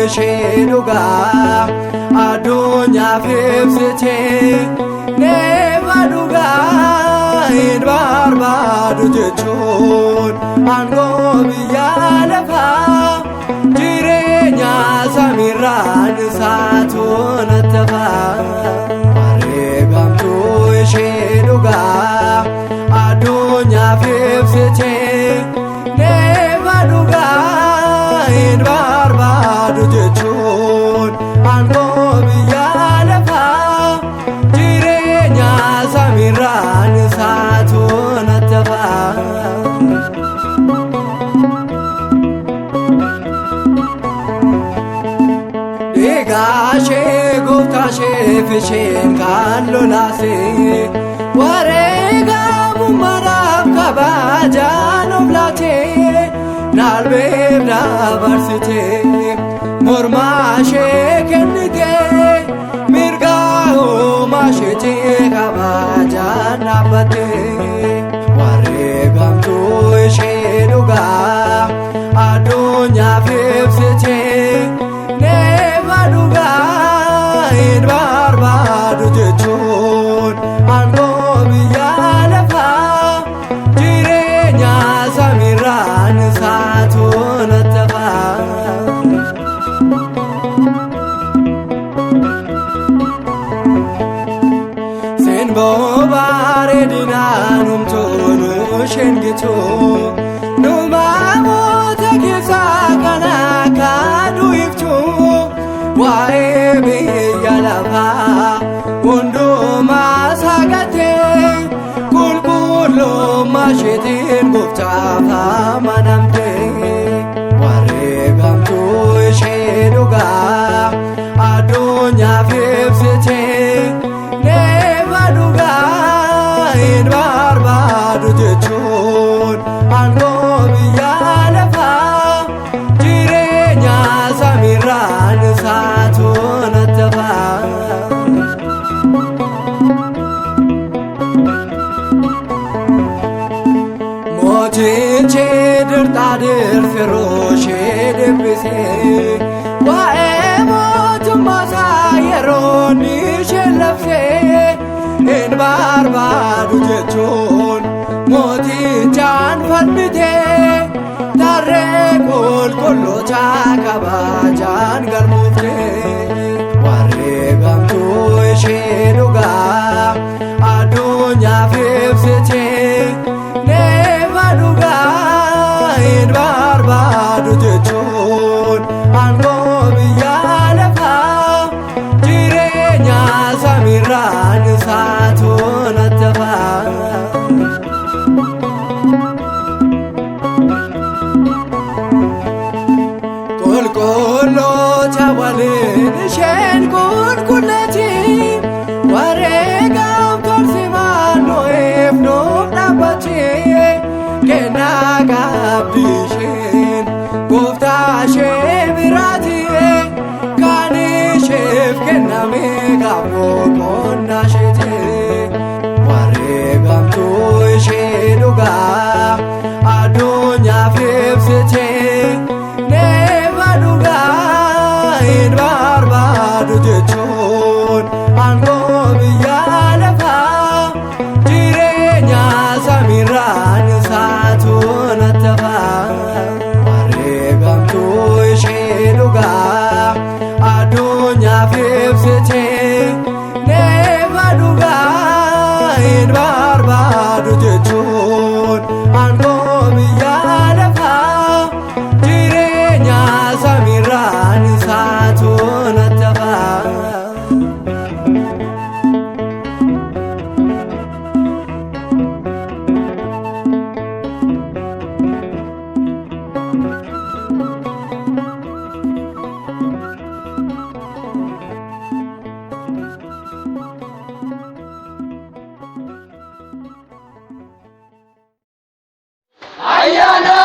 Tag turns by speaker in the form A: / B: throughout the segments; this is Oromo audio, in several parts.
A: ishee dhugaa addunyaaf ibsitee neema dhugaa hin barbaadu jechuun aangoo biyya lafaa jireenya samiirraan isaatu natti hafaa. Wareegamtuu ishee dhugaa addunyaaf ibsitee neema dhugaa hin barbaadu jechuun aangoo biyya lafaa jireenya samiirraan isaatu natti hafaa. Dhiigaashee gooftaasheef isheen kan lolaasee wareegamummaadhaaf kabajaan of laatee naalbeef dabarsitee mormaashee kennitee mirga uumaasheetii kabajaan dhaabbattee. Wareegamtuu ishee dhugaa addunyaaf ibsitee neema dhugaa hin barbaadu jechuun aangoo biyya lafaa jireenya samiirraan isaatu natti hafaa. Seenboo bareedinaan humtuun isheen gitu numamoota keessaa kan akka du'iftuu waa'ee biyya lafaa hundumaa sagattee qulqullummaa isheetiin gooftaaf amanamtee. Wareegamtuu ishee dhugaa addunyaaf ibsitee neema dhugaa hin barbaadu jechuun aangoo biyya lafaa jireenya samiirraan isaatu natti hafaa. Mootichi dirtaa dirfiroo ishee deebisee waa'ee mootummaa isaa yeroo isheen labsee hin barbaadu jechuun mootichaan falmitee tarree qulqulloota kabajaan galmooftee. Wareegamtuu ishee dhugaa addunyaaf ibsitee neema dhugaa hin barbaadu jechuun aangoo biyya lafaa jireenya samiirraan isaatu natti hafaa. Qulqulloota waliin isheen qulqulleetti wareegamtuun simaanoo'eef nuuf dhaabbattee kennaa gaabbii isheen gooftaa ishee biraatti kan isheef kenname gaafoo qonnaa isheetti. Wareegamtuu ishee dhugaa addunyaaf ibsitee neema dhugaa hin barbaadu jechuun aangoo biyya lafaa jireenya samiirraan isaatu natti hafaa. Wareegamtuu ishee dhugaa addunyaaf ibsitee neema dhugaa hin barbaadu jechuun aangoo biyya lafaa jireenya samiirraan isaatu natti hafaa.
B: Ayyaana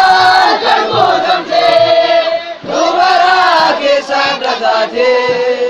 B: kan gootamtee dubara keessa dhataatee